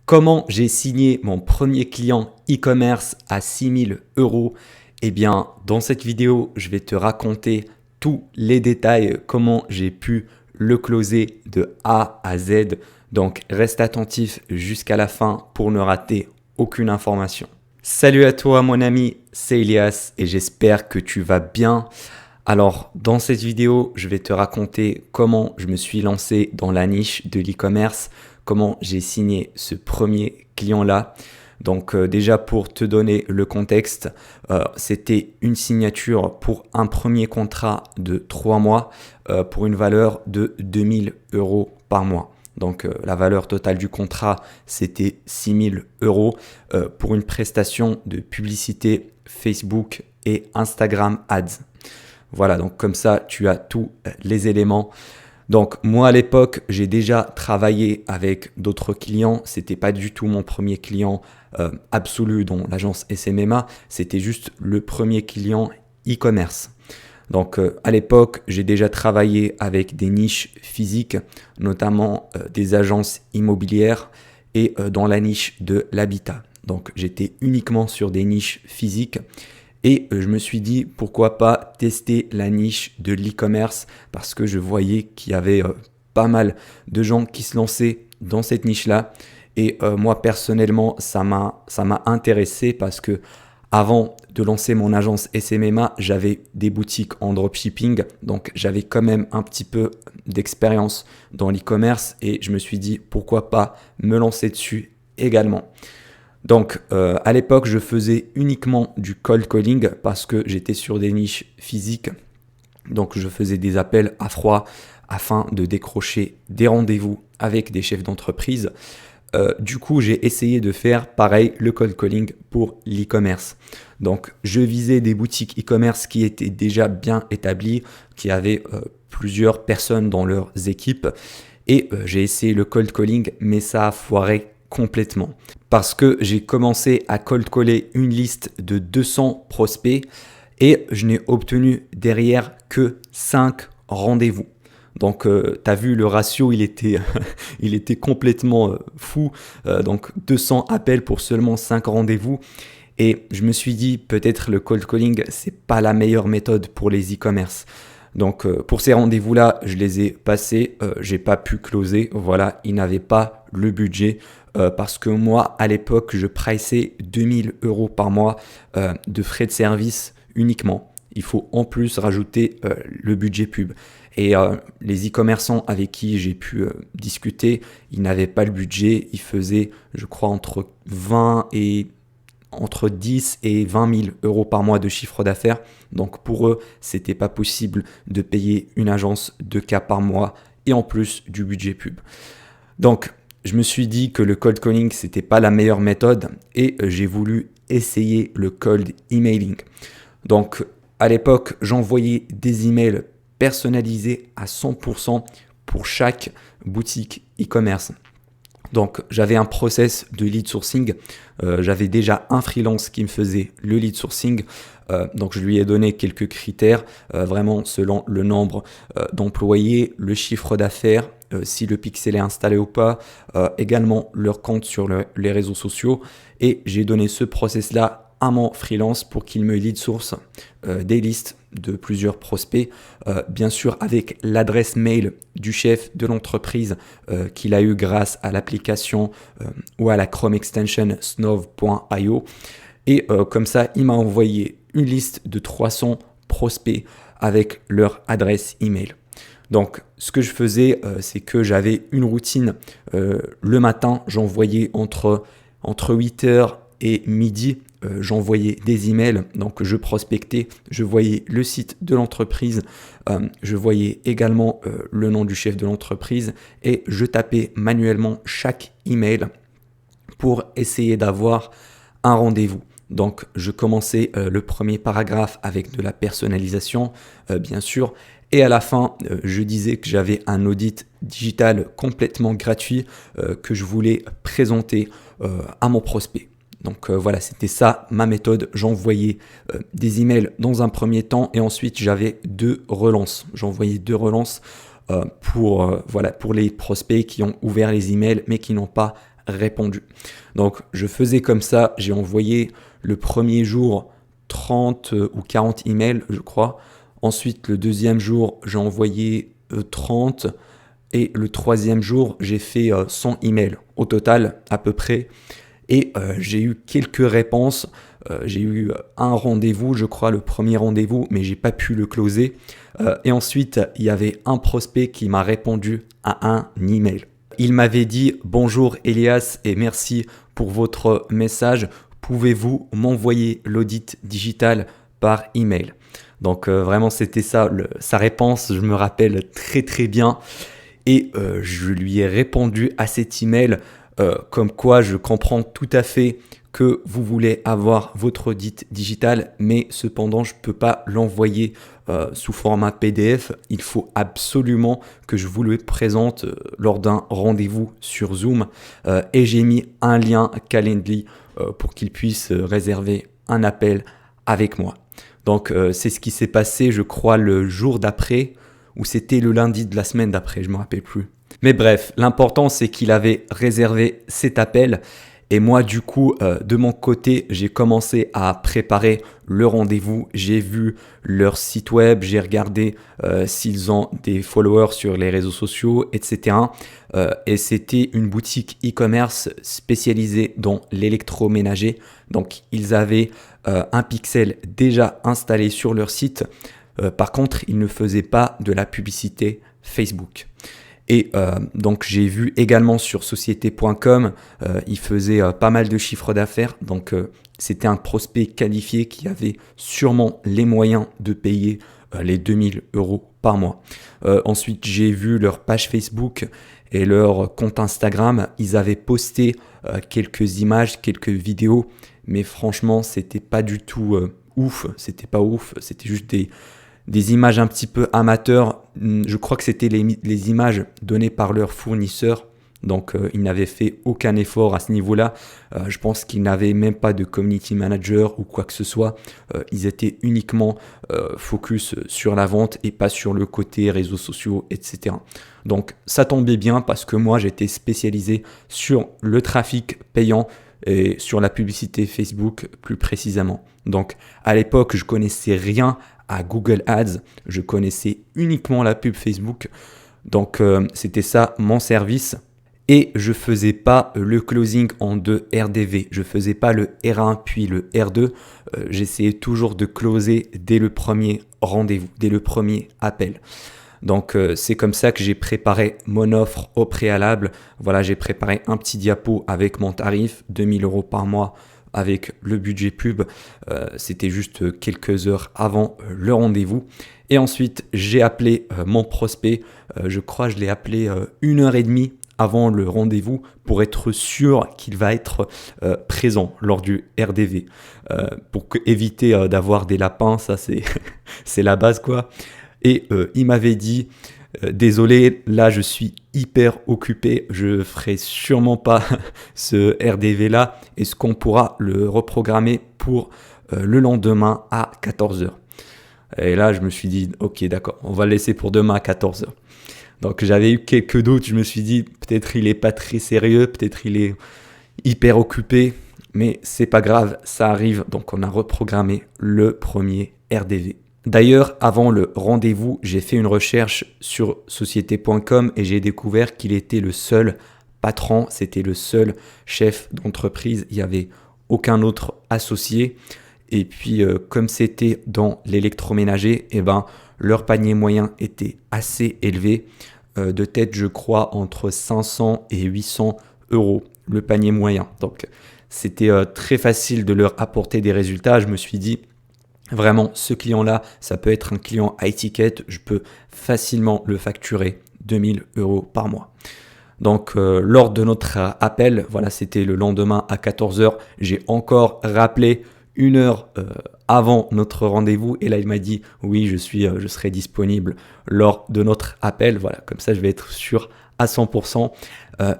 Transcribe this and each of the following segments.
Comment j'ai signé mon premier client e-commerce à 6 000 euros? Eh bien, dans cette vidéo, je vais te raconter tous les détails, comment j'ai pu le closer de A à Z. Donc, reste attentif jusqu'à la fin pour ne rater aucune information. Salut à toi mon ami, c'est Elias et j'espère que tu vas bien. Alors, dans cette vidéo, je vais te raconter comment je me suis lancé dans la niche de l'e-commerce, comment j'ai signé ce premier client-là. Donc déjà pour te donner le contexte, c'était une signature pour un premier contrat de 3 mois pour une valeur de 2 000 euros par mois. Donc la valeur totale du contrat, c'était 6 000 euros pour une prestation de publicité Facebook et Instagram Ads. Voilà, donc comme ça, tu as tous les éléments. Donc moi à l'époque, j'ai déjà travaillé avec d'autres clients. C'était pas du tout mon premier client absolu dans l'agence SMMA. C'était juste le premier client e-commerce. Donc à l'époque, j'ai déjà travaillé avec des niches physiques, notamment des agences immobilières et dans la niche de l'habitat. Donc j'étais uniquement sur des niches physiques. Et je me suis dit, pourquoi pas tester la niche de l'e-commerce parce que je voyais qu'il y avait pas mal de gens qui se lançaient dans cette niche-là. Et moi, personnellement, ça m'a intéressé parce que avant de lancer mon agence SMMA, j'avais des boutiques en dropshipping. Donc, j'avais quand même un petit peu d'expérience dans l'e-commerce et je me suis dit, pourquoi pas me lancer dessus également. Donc, à l'époque, je faisais uniquement du cold calling parce que j'étais sur des niches physiques. Donc, je faisais des appels à froid afin de décrocher des rendez-vous avec des chefs d'entreprise. Du coup, j'ai essayé de faire pareil, le cold calling pour l'e-commerce. Donc, je visais des boutiques e-commerce qui étaient déjà bien établies, qui avaient plusieurs personnes dans leurs équipes. Et j'ai essayé le cold calling, mais ça a foiré complètement. Parce que j'ai commencé à cold caller une liste de 200 prospects et je n'ai obtenu derrière que 5 rendez-vous. Donc, tu as vu le ratio, il était complètement fou. Donc, 200 appels pour seulement 5 rendez-vous. Et je me suis dit, peut-être le cold calling, c'est pas la meilleure méthode pour les e-commerce. Donc, pour ces rendez-vous-là, je les ai passés. J'ai pas pu closer. Voilà, ils n'avaient pas le budget. Parce que moi, à l'époque, je priçais 2 000 euros par mois de frais de service uniquement. Il faut en plus rajouter le budget pub. Et les e-commerçants avec qui j'ai pu discuter, ils n'avaient pas le budget. Ils faisaient, je crois, entre 10 et 20 000 euros par mois de chiffre d'affaires. Donc pour eux, c'était pas possible de payer une agence 2K par mois et en plus du budget pub. Donc je me suis dit que le cold calling, c'était pas la meilleure méthode et j'ai voulu essayer le cold emailing. Donc, à l'époque, j'envoyais des emails personnalisés à 100% pour chaque boutique e-commerce. Donc, j'avais un process de lead sourcing. J'avais déjà un freelance qui me faisait le lead sourcing. Donc, je lui ai donné quelques critères, vraiment selon le nombre d'employés, le chiffre d'affaires, si le pixel est installé ou pas, également leur compte sur les réseaux sociaux. Et j'ai donné ce process-là à mon freelance pour qu'il me lead source des listes de plusieurs prospects, bien sûr avec l'adresse mail du chef de l'entreprise qu'il a eu grâce à l'application ou à la Chrome extension snov.io. Et comme ça, il m'a envoyé une liste de 300 prospects avec leur adresse email. Donc, ce que je faisais, c'est que j'avais une routine. Le matin, j'envoyais entre 8h et midi, j'envoyais des emails. Donc, je prospectais, je voyais le site de l'entreprise, je voyais également le nom du chef de l'entreprise et je tapais manuellement chaque email pour essayer d'avoir un rendez-vous. Donc, je commençais le premier paragraphe avec de la personnalisation, bien sûr. Et à la fin, je disais que j'avais un audit digital complètement gratuit que je voulais présenter à mon prospect. Donc voilà, c'était ça ma méthode. J'envoyais des emails dans un premier temps et ensuite j'avais 2 relances. J'envoyais 2 relances pour les prospects qui ont ouvert les emails mais qui n'ont pas répondu. Donc je faisais comme ça, j'ai envoyé le premier jour 30 ou 40 emails, je crois. Ensuite, le deuxième jour, j'ai envoyé 30 et le troisième jour, j'ai fait 100 emails au total à peu près. Et j'ai eu quelques réponses. J'ai eu un rendez-vous, je crois, le premier rendez-vous, mais j'ai pas pu le closer. Et ensuite, il y avait un prospect qui m'a répondu à un email. Il m'avait dit: bonjour Elias et merci pour votre message. Pouvez-vous m'envoyer l'audit digital par email? Donc vraiment, c'était ça, sa réponse, je me rappelle très très bien. Et je lui ai répondu à cet email comme quoi je comprends tout à fait que vous voulez avoir votre audit digital, mais cependant je ne peux pas l'envoyer sous format PDF. Il faut absolument que je vous le présente lors d'un rendez-vous sur Zoom. Et j'ai mis un lien Calendly pour qu'il puisse réserver un appel avec moi. Donc c'est ce qui s'est passé, je crois, le jour d'après, ou c'était le lundi de la semaine d'après, je ne me rappelle plus. Mais bref, l'important c'est qu'il avait réservé cet appel et moi du coup de mon côté j'ai commencé à préparer le rendez-vous. J'ai vu leur site web, j'ai regardé s'ils ont des followers sur les réseaux sociaux, etc. Et c'était une boutique e-commerce spécialisée dans l'électroménager. Donc ils avaient un pixel déjà installé sur leur site. Par contre, ils ne faisaient pas de la publicité Facebook. Et donc j'ai vu également sur société.com, ils faisaient pas mal de chiffres d'affaires. Donc c'était un prospect qualifié qui avait sûrement les moyens de payer les 2000 € par mois. Ensuite, j'ai vu leur page Facebook et leur compte Instagram. Ils avaient posté quelques images, quelques vidéos, mais franchement, c'était pas du tout ouf. C'était pas ouf. C'était juste des images un petit peu amateurs. Je crois que c'était les images données par leur fournisseur. Donc, ils n'avaient fait aucun effort à ce niveau-là. Je pense qu'ils n'avaient même pas de community manager ou quoi que ce soit. Ils étaient uniquement focus sur la vente et pas sur le côté réseaux sociaux, etc. Donc, ça tombait bien parce que moi, j'étais spécialisé sur le trafic payant et sur la publicité Facebook plus précisément. Donc, à l'époque, je connaissais rien à Google Ads, je connaissais uniquement la pub Facebook. Donc, c'était ça mon service. Et je faisais pas le closing en 2 RDV. Je faisais pas le R1 puis le R2. J'essayais toujours de closer dès le premier rendez-vous, dès le premier appel. Donc c'est comme ça que j'ai préparé mon offre au préalable. Voilà, j'ai préparé un petit diapo avec mon tarif, 2000 € par mois avec le budget pub. C'était juste quelques heures avant le rendez-vous. Et ensuite, j'ai appelé mon prospect. Je crois que je l'ai appelé 1h30 avant le rendez-vous pour être sûr qu'il va être présent lors du RDV. Pour éviter d'avoir des lapins, ça c'est la base quoi. Et il m'avait dit désolé, là je suis hyper occupé, je ferai sûrement pas ce RDV là. Est-ce qu'on pourra le reprogrammer pour le lendemain à 14h? Et là je me suis dit ok d'accord, on va le laisser pour demain à 14h. Donc j'avais eu quelques doutes, je me suis dit peut-être il est pas très sérieux, peut-être il est hyper occupé, mais c'est pas grave, ça arrive. Donc on a reprogrammé le premier RDV. D'ailleurs, avant le rendez-vous, j'ai fait une recherche sur société.com et j'ai découvert qu'il était le seul patron, c'était le seul chef d'entreprise, il n'y avait aucun autre associé. Et puis, comme c'était dans l'électroménager, leur panier moyen était assez élevé. De tête, je crois, entre 500 et 800 € le panier moyen. Donc, c'était très facile de leur apporter des résultats. Je me suis dit, vraiment, ce client-là, ça peut être un client high ticket. Je peux facilement le facturer 2000 € par mois. Donc, lors de notre appel, voilà, c'était le lendemain à 14h. J'ai encore rappelé 1 heure avant notre rendez-vous. Et là, il m'a dit, oui, je serai disponible lors de notre appel. Voilà, comme ça, je vais être sûr à 100%.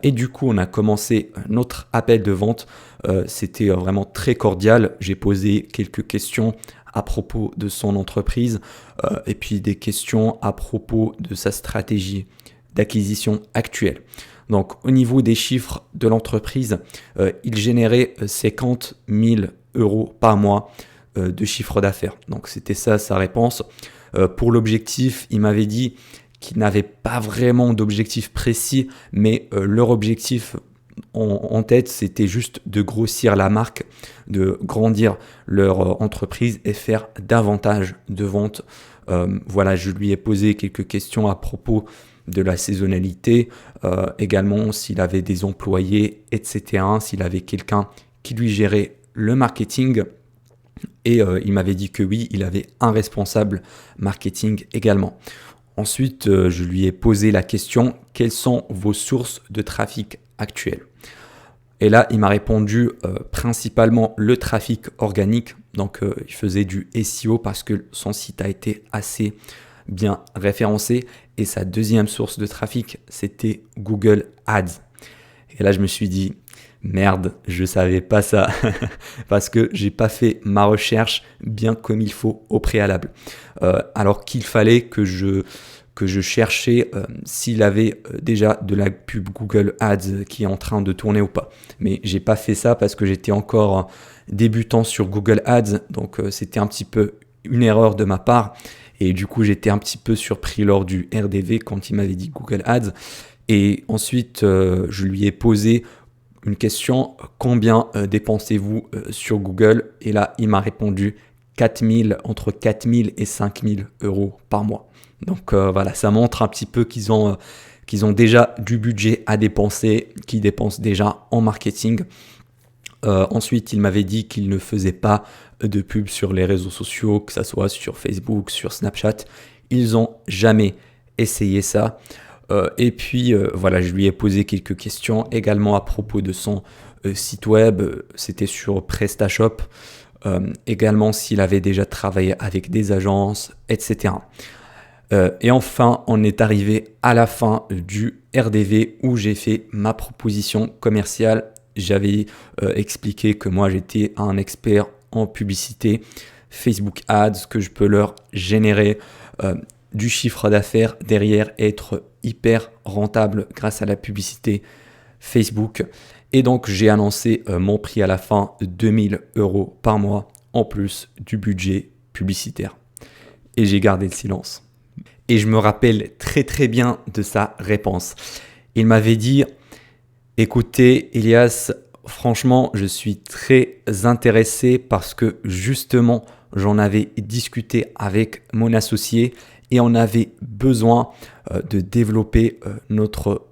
Et du coup, on a commencé notre appel de vente. C'était vraiment très cordial. J'ai posé quelques questions à propos de son entreprise et puis des questions à propos de sa stratégie d'acquisition actuelle. Donc au niveau des chiffres de l'entreprise, il générait 50 000 euros par mois de chiffre d'affaires. Donc c'était ça sa réponse. Pour l'objectif, il m'avait dit qu'ils n'avaient pas vraiment d'objectif précis, mais leur objectif en tête, c'était juste de grossir la marque, de grandir leur entreprise et faire davantage de ventes. Voilà, je lui ai posé quelques questions à propos de la saisonnalité, également s'il avait des employés, etc., s'il avait quelqu'un qui lui gérait le marketing. Et il m'avait dit que oui, il avait un responsable marketing également. Ensuite, je lui ai posé la question, quelles sont vos sources de trafic actuelles? Et là, il m'a répondu principalement le trafic organique. Donc, il faisait du SEO parce que son site a été assez bien référencé. Et sa deuxième source de trafic, c'était Google Ads. Et là, je me suis dit, merde, je savais pas ça parce que j'ai pas fait ma recherche bien comme il faut au préalable. Alors qu'il fallait que je cherchais s'il avait déjà de la pub Google Ads qui est en train de tourner ou pas. Mais j'ai pas fait ça parce que j'étais encore débutant sur Google Ads, donc c'était un petit peu une erreur de ma part. Et du coup, j'étais un petit peu surpris lors du RDV quand il m'avait dit Google Ads. Et ensuite, je lui ai posé une question, combien dépensez-vous sur Google? Et là, il m'a répondu entre 4 000 et 5 000 euros par mois. Donc voilà, ça montre un petit peu qu'ils ont déjà du budget à dépenser, qu'ils dépensent déjà en marketing. Ensuite, il m'avait dit qu'il ne faisait pas de pub sur les réseaux sociaux, que ce soit sur Facebook, sur Snapchat. Ils n'ont jamais essayé ça. Et puis voilà, je lui ai posé quelques questions également à propos de son site web. C'était sur PrestaShop. Également s'il avait déjà travaillé avec des agences, etc. Et enfin, on est arrivé à la fin du RDV où j'ai fait ma proposition commerciale. J'avais expliqué que moi j'étais un expert en publicité, Facebook Ads, que je peux leur générer du chiffre d'affaires derrière, être hyper rentable grâce à la publicité Facebook. Et donc j'ai annoncé mon prix à la fin, 2000 euros par mois en plus du budget publicitaire. Et j'ai gardé le silence. Et je me rappelle très très bien de sa réponse. Il m'avait dit, écoutez Elias, franchement je suis très intéressé parce que justement j'en avais discuté avec mon associé et on avait besoin de développer notre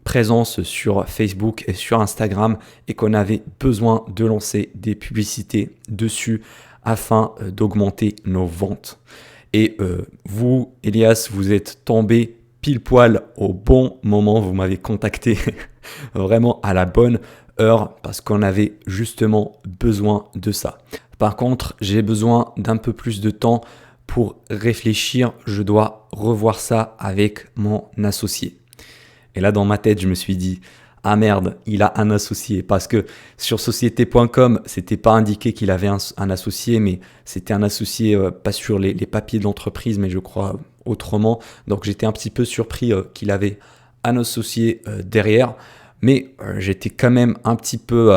présence sur Facebook et sur Instagram et qu'on avait besoin de lancer des publicités dessus afin d'augmenter nos ventes. Et vous, Elias, vous êtes tombé pile poil au bon moment. Vous m'avez contacté vraiment à la bonne heure parce qu'on avait justement besoin de ça. Par contre, j'ai besoin d'un peu plus de temps pour réfléchir. Je dois revoir ça avec mon associé. Et là, dans ma tête, je me suis dit, ah merde, il a un associé. Parce que sur société.com, c'était pas indiqué qu'il avait un associé, mais c'était un associé, pas sur les papiers de l'entreprise, mais je crois autrement. Donc j'étais un petit peu surpris qu'il avait un associé derrière. Mais j'étais quand même un petit peu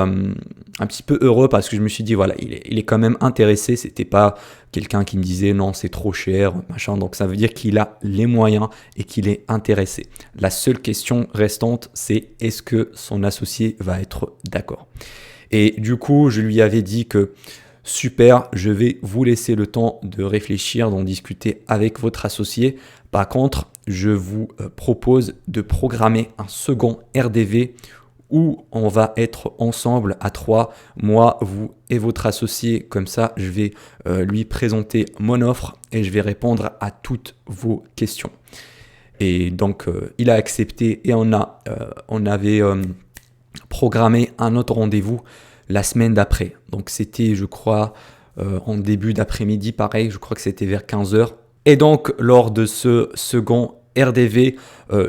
heureux parce que je me suis dit, voilà, il est quand même intéressé. C'était pas quelqu'un qui me disait non, c'est trop cher, machin. Donc ça veut dire qu'il a les moyens et qu'il est intéressé. La seule question restante, c'est est-ce que son associé va être d'accord? Et du coup, je lui avais dit que super, je vais vous laisser le temps de réfléchir, d'en discuter avec votre associé. Par contre, je vous propose de programmer un second RDV où on va être ensemble à 3, moi, vous et votre associé. Comme ça, je vais lui présenter mon offre et je vais répondre à toutes vos questions. Et donc, il a accepté et on avait programmé un autre rendez-vous la semaine d'après. Donc, c'était, je crois, en début d'après-midi, pareil, je crois que c'était vers 15h. Et donc, lors de ce second RDV,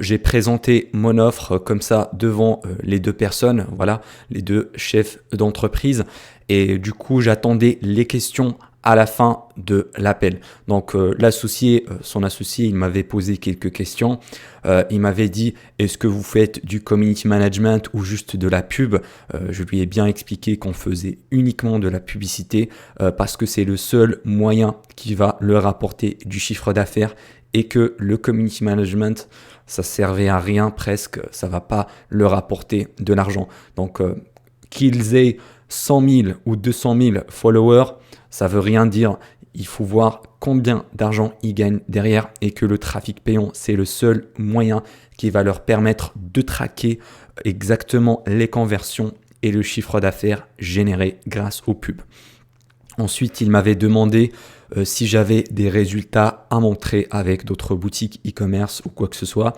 j'ai présenté mon offre comme ça devant les deux personnes, voilà, les deux chefs d'entreprise. Et du coup, j'attendais les questions à la fin de l'appel. Donc son associé, il m'avait posé quelques questions. Il m'avait dit, est-ce que vous faites du community management ou juste de la pub? Je lui ai bien expliqué qu'on faisait uniquement de la publicité parce que c'est le seul moyen qui va leur apporter du chiffre d'affaires et que le community management, ça servait à rien presque, ça va pas leur apporter de l'argent. Donc qu'ils aient 100 000 ou 200 000 followers, ça veut rien dire. Il faut voir combien d'argent ils gagnent derrière et que le trafic payant, c'est le seul moyen qui va leur permettre de traquer exactement les conversions et le chiffre d'affaires généré grâce aux pubs. Ensuite, il m'avait demandé si j'avais des résultats à montrer avec d'autres boutiques e-commerce ou quoi que ce soit.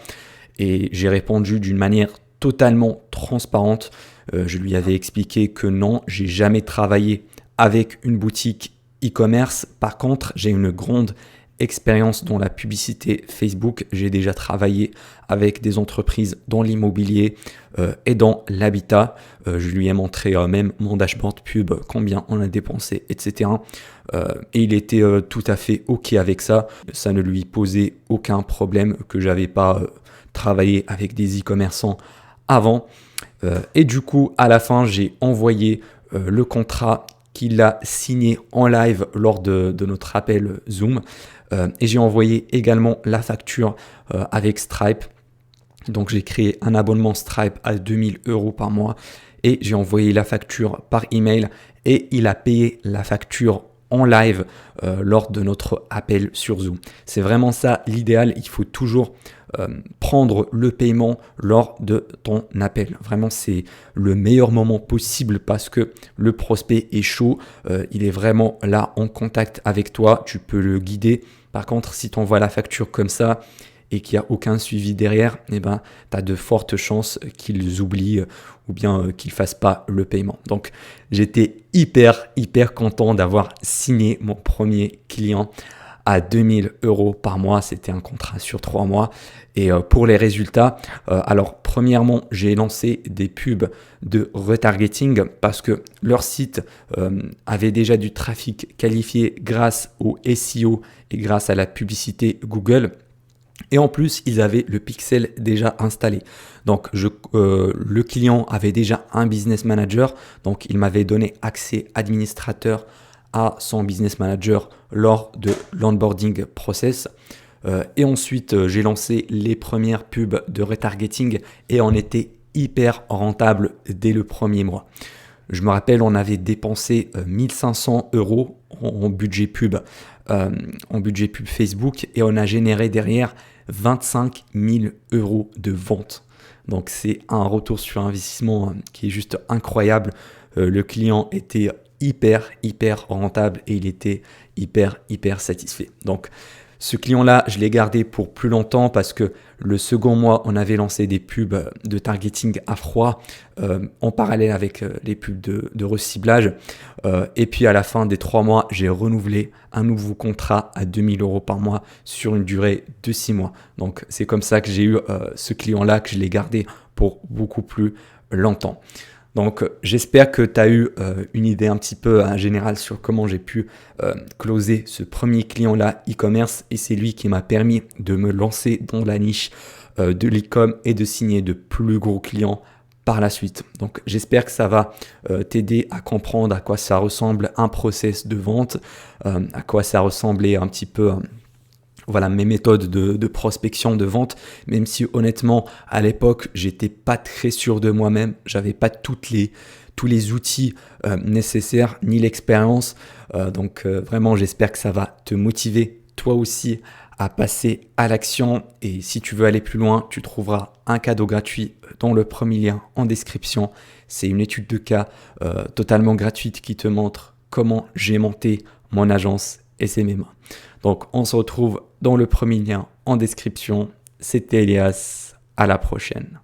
Et j'ai répondu d'une manière totalement transparente. Je lui avais expliqué que non, j'ai jamais travaillé avec une boutique e-commerce. Par contre, j'ai une grande expérience dans la publicité Facebook. J'ai déjà travaillé avec des entreprises dans l'immobilier et dans l'habitat. Je lui ai montré même mon dashboard pub, combien on a dépensé, etc. Et il était tout à fait OK avec ça. Ça ne lui posait aucun problème que j'avais pas travaillé avec des e-commerçants avant. Et du coup, à la fin, j'ai envoyé le contrat qu'il a signé en live lors de notre appel Zoom. Et j'ai envoyé également la facture avec Stripe. Donc j'ai créé un abonnement Stripe à 2000 € par mois et j'ai envoyé la facture par email et il a payé la facture en live lors de notre appel sur Zoom. C'est vraiment ça l'idéal. Il faut toujours prendre le paiement lors de ton appel. Vraiment, c'est le meilleur moment possible parce que le prospect est chaud. Il est vraiment là en contact avec toi. Tu peux le guider. Par contre, si tu envoies la facture comme ça et qu'il n'y a aucun suivi derrière, tu as de fortes chances qu'ils oublient ou bien qu'ils ne fassent pas le paiement. Donc, j'étais hyper content d'avoir signé mon premier client à 2000 € par mois. C'était un contrat sur 3 mois. Et pour les résultats, alors premièrement, j'ai lancé des pubs de retargeting parce que leur site avait déjà du trafic qualifié grâce au SEO et grâce à la publicité Google. Et en plus, ils avaient le pixel déjà installé. Donc, le client avait déjà un business manager. Donc, il m'avait donné accès administrateur à son business manager lors de l'onboarding process. Et ensuite, j'ai lancé les premières pubs de retargeting et on était hyper rentable dès le premier mois. Je me rappelle, on avait dépensé 1500 € en budget pub Facebook et on a généré derrière 25 000 € de vente. Donc c'est un retour sur investissement qui est juste incroyable. Le client était hyper rentable et il était hyper satisfait. Donc ce client-là, je l'ai gardé pour plus longtemps parce que le second mois, on avait lancé des pubs de targeting à froid en parallèle avec les pubs de reciblage. Et puis à la fin des 3 mois, j'ai renouvelé un nouveau contrat à 2000 € par mois sur une durée de 6 mois. Donc c'est comme ça que j'ai eu ce client-là, que je l'ai gardé pour beaucoup plus longtemps. Donc j'espère que tu as eu une idée un petit peu générale sur comment j'ai pu closer ce premier client-là e-commerce et c'est lui qui m'a permis de me lancer dans la niche de l'e-com et de signer de plus gros clients par la suite. Donc j'espère que ça va t'aider à comprendre à quoi ça ressemble un process de vente, à quoi ça ressemblait un petit peu... Voilà mes méthodes de prospection, de vente, même si honnêtement, à l'époque, j'étais pas très sûr de moi-même. J'avais pas tous les outils nécessaires, ni l'expérience. Donc vraiment, j'espère que ça va te motiver, toi aussi, à passer à l'action. Et si tu veux aller plus loin, tu trouveras un cadeau gratuit dans le premier lien en description. C'est une étude de cas totalement gratuite qui te montre comment j'ai monté mon agence et c'est mes mains. Donc on se retrouve dans le premier lien en description. C'était Elias, à la prochaine.